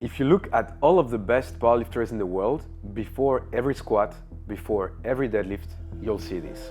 If you look at all of the best powerlifters in the world, before every squat, before every deadlift, you'll see this.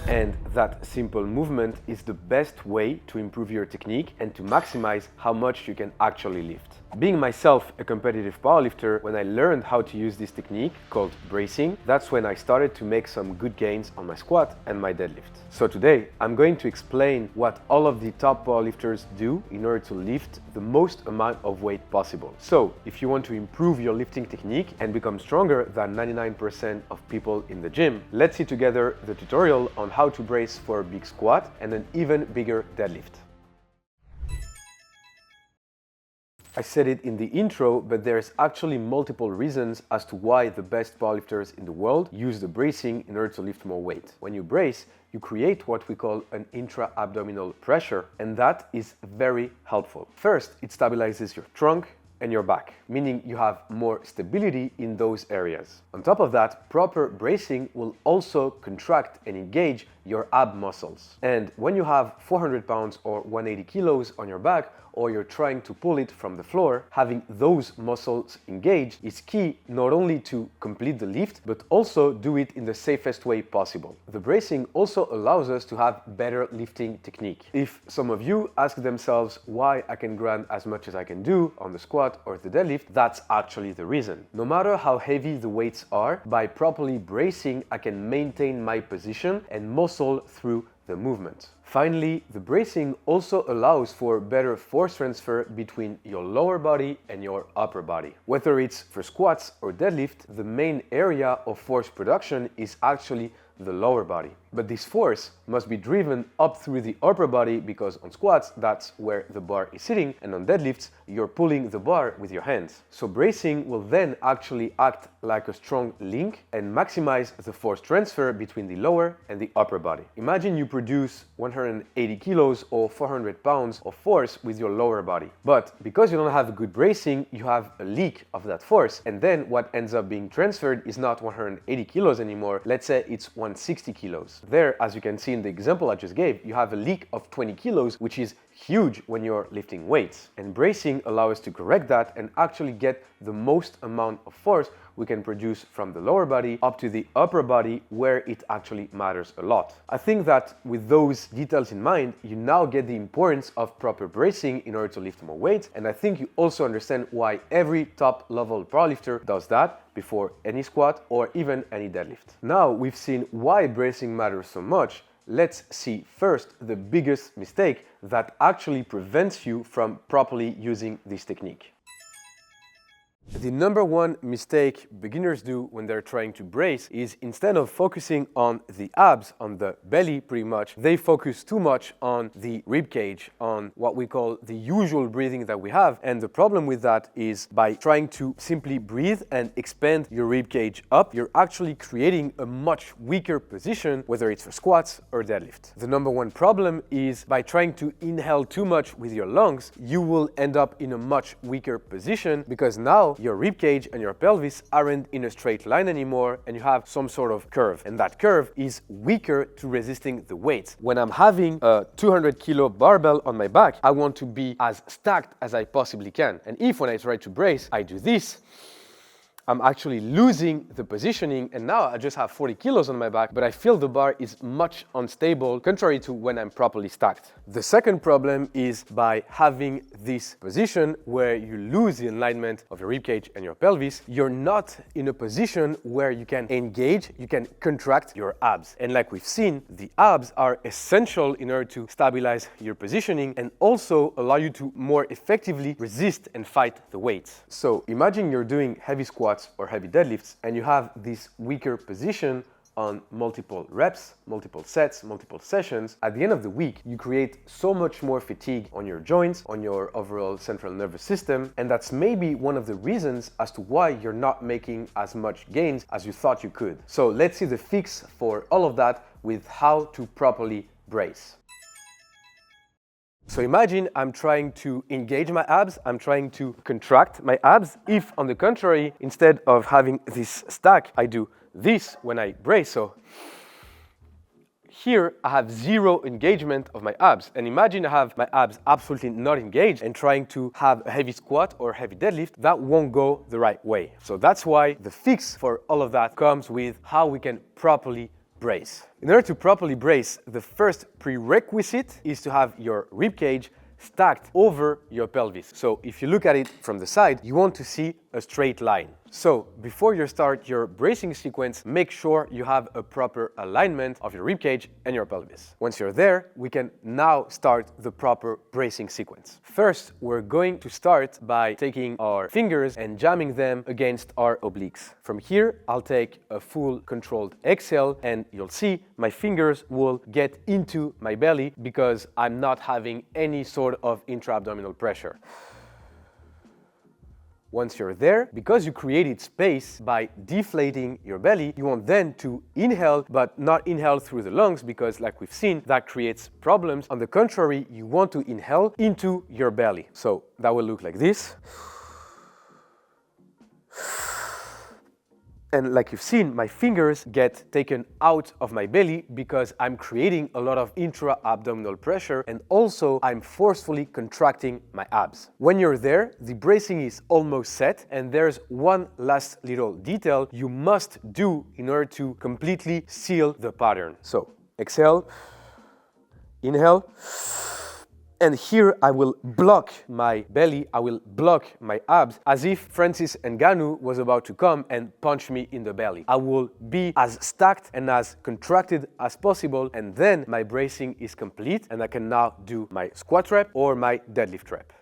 And that simple movement is the best way to improve your technique and to maximize how much you can actually lift. Being myself a competitive powerlifter, when I learned how to use this technique called bracing, that's when I started to make some good gains on my squat and my deadlift. So today, I'm going to explain what all of the top powerlifters do in order to lift the most amount of weight possible. So if you want to improve your lifting technique and become stronger than 99% of people in the gym, let's see together the tutorial on how to brace for a big squat and an even bigger deadlift. I said it in the intro, but there's actually multiple reasons as to why the best powerlifters in the world use the bracing in order to lift more weight. When you brace, you create what we call an intra-abdominal pressure, and that is very helpful. First, it stabilizes your trunk and your back, meaning you have more stability in those areas. On top of that, proper bracing will also contract and engage your ab muscles. And when you have 400 pounds or 180 kilos on your back, or you're trying to pull it from the floor, having those muscles engaged is key not only to complete the lift, but also do it in the safest way possible. The bracing also allows us to have better lifting technique. If some of you ask themselves why I can grind as much as I can do on the squat or the deadlift, that's actually the reason. No matter how heavy the weights are, by properly bracing, I can maintain my position and muscle through the movement. Finally, the bracing also allows for better force transfer between your lower body and your upper body. Whether it's for squats or deadlift, the main area of force production is actually the lower body. But this force must be driven up through the upper body because on squats, that's where the bar is sitting, and on deadlifts, you're pulling the bar with your hands. So bracing will then actually act like a strong link and maximize the force transfer between the lower and the upper body. Imagine you produce 180 kilos or 400 pounds of force with your lower body. But because you don't have good bracing, you have a leak of that force. And then what ends up being transferred is not 180 kilos anymore. Let's say it's 160 kilos. There, as you can see in the example I just gave, you have a leak of 20 kilos, which is huge when you're lifting weights. And bracing allows us to correct that and actually get the most amount of force we can produce from the lower body up to the upper body, where it actually matters a lot. I think that with those details in mind, you now get the importance of proper bracing in order to lift more weight, and I think you also understand why every top level powerlifter does that before any squat or even any deadlift. Now we've seen why bracing matters so much. Let's see first the biggest mistake that actually prevents you from properly using this technique. The number one mistake beginners do when they're trying to brace is, instead of focusing on the abs, on the belly pretty much, they focus too much on the rib cage, on what we call the usual breathing that we have. And the problem with that is, by trying to simply breathe and expand your rib cage up, you're actually creating a much weaker position, whether it's for squats or deadlift. The number one problem is, by trying to inhale too much with your lungs, you will end up in a much weaker position, because now your rib cage and your pelvis aren't in a straight line anymore, and you have some sort of curve, and that curve is weaker to resisting the weight. When I'm having a 200 kilo barbell on my back, I want to be as stacked as I possibly can, and if when I try to brace I do this, I'm actually losing the positioning, and now I just have 40 kilos on my back, but I feel the bar is much unstable, contrary to when I'm properly stacked. The second problem is, by having this position where you lose the alignment of your ribcage and your pelvis, you're not in a position where you can engage, you can contract your abs. And like we've seen, the abs are essential in order to stabilize your positioning and also allow you to more effectively resist and fight the weights. So imagine you're doing heavy squats or heavy deadlifts, and you have this weaker position on multiple reps, multiple sets, multiple sessions. At the end of the week, you create so much more fatigue on your joints, on your overall central nervous system, and that's maybe one of the reasons as to why you're not making as much gains as you thought you could. So let's see the fix for all of that with how to properly brace. So imagine I'm trying to engage my abs, I'm trying to contract my abs. If, on the contrary, instead of having this stack, I do this when I brace, so here I have zero engagement of my abs. And imagine I have my abs absolutely not engaged and trying to have a heavy squat or heavy deadlift, that won't go the right way. So that's why the fix for all of that comes with how we can properly brace. In order to properly brace, the first prerequisite is to have your rib cage stacked over your pelvis. So if you look at it from the side, you want to see a straight line. So before you start your bracing sequence, make sure you have a proper alignment of your ribcage and your pelvis. Once you're there, we can now start the proper bracing sequence. First, we're going to start by taking our fingers and jamming them against our obliques. From here, I'll take a full controlled exhale, and you'll see my fingers will get into my belly because I'm not having any sort of intra-abdominal pressure. Once you're there, because you created space by deflating your belly, you want then to inhale, but not inhale through the lungs because, like we've seen, that creates problems. On the contrary, you want to inhale into your belly. So that will look like this. And like you've seen, my fingers get taken out of my belly because I'm creating a lot of intra-abdominal pressure, and also I'm forcefully contracting my abs. When you're there, the bracing is almost set, and there's one last little detail you must do in order to completely seal the pattern. So exhale, inhale, and here I will block my belly, I will block my abs as if Francis Ngannou was about to come and punch me in the belly. I will be as stacked and as contracted as possible, and then my bracing is complete and I can now do my squat rep or my deadlift rep.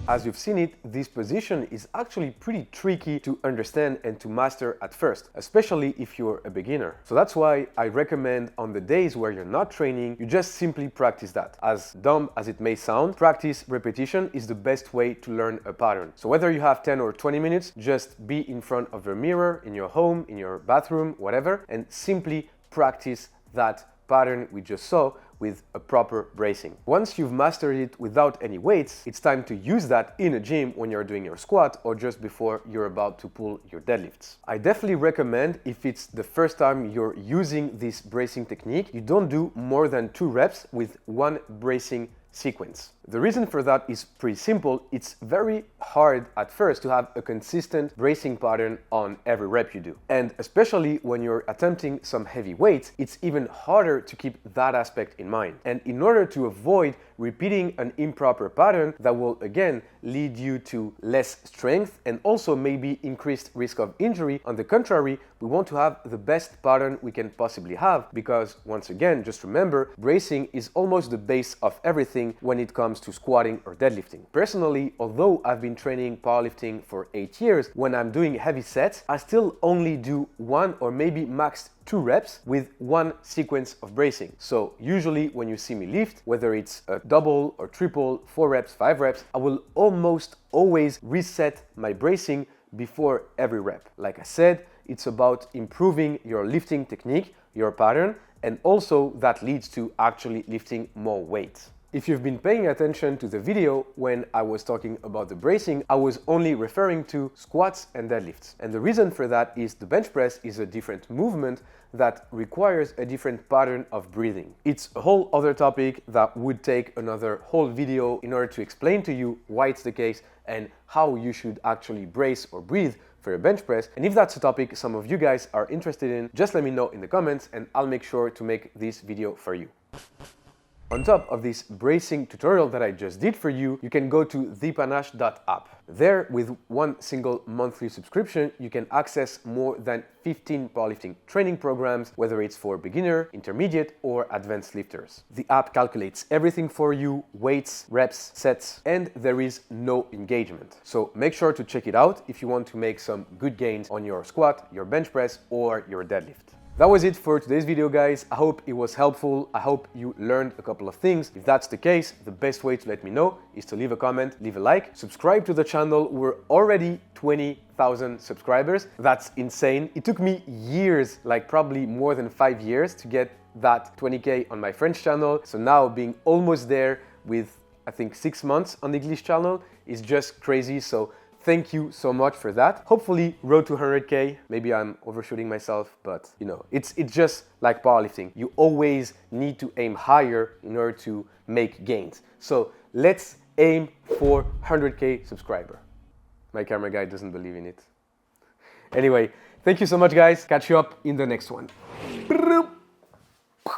As you've seen it, this position is actually pretty tricky to understand and to master at first, especially if you're a beginner. So that's why I recommend on the days where you're not training, you just simply practice that. As dumb as it may sound, practice repetition is the best way to learn a pattern. So whether you have 10 or 20 minutes, just be in front of a mirror, in your home, in your bathroom, whatever, and simply practice that pattern we just saw with a proper bracing. Once you've mastered it without any weights, it's time to use that in a gym when you're doing your squat or just before you're about to pull your deadlifts. I definitely recommend, if it's the first time you're using this bracing technique, you don't do more than 2 reps with one bracing sequence. The reason for that is pretty simple. It's very hard at first to have a consistent bracing pattern on every rep you do. And especially when you're attempting some heavy weights, it's even harder to keep that aspect in mind. And in order to avoid repeating an improper pattern that will again lead you to less strength and also maybe increased risk of injury, on the contrary, we want to have the best pattern we can possibly have, because once again, just remember, bracing is almost the base of everything when it comes to squatting or deadlifting. Personally, although I've been training powerlifting for 8 years, when I'm doing heavy sets, I still only do 1 or maybe max 2 reps with one sequence of bracing. So usually when you see me lift, whether it's a double or triple, 4 reps, 5 reps, I will almost always reset my bracing before every rep. Like I said, it's about improving your lifting technique, your pattern, and also that leads to actually lifting more weight. If you've been paying attention to the video when I was talking about the bracing, I was only referring to squats and deadlifts. And the reason for that is the bench press is a different movement that requires a different pattern of breathing. It's a whole other topic that would take another whole video in order to explain to you why it's the case and how you should actually brace or breathe for your bench press. And if that's a topic some of you guys are interested in, just let me know in the comments and I'll make sure to make this video for you. On top of this bracing tutorial that I just did for you, you can go to thepanash.app. There, with one single monthly subscription, you can access more than 15 powerlifting training programs, whether it's for beginner, intermediate, or advanced lifters. The app calculates everything for you: weights, reps, sets, and there is no engagement. So make sure to check it out if you want to make some good gains on your squat, your bench press, or your deadlift. That was it for today's video, guys. I hope it was helpful. I hope you learned a couple of things. If that's the case, the best way to let me know is to leave a comment, leave a like, subscribe to the channel. We're already 20,000 subscribers. That's insane. It took me years, like probably more than 5 years, to get that 20K on my French channel. So now being almost there with I think 6 months on the English channel is just crazy. So thank you so much for that. Hopefully road to 100K. Maybe I'm overshooting myself, but you know, it's just like powerlifting. You always need to aim higher in order to make gains. So let's aim for 100K subscriber. My camera guy doesn't believe in it. Anyway, thank you so much, guys. Catch you up in the next one.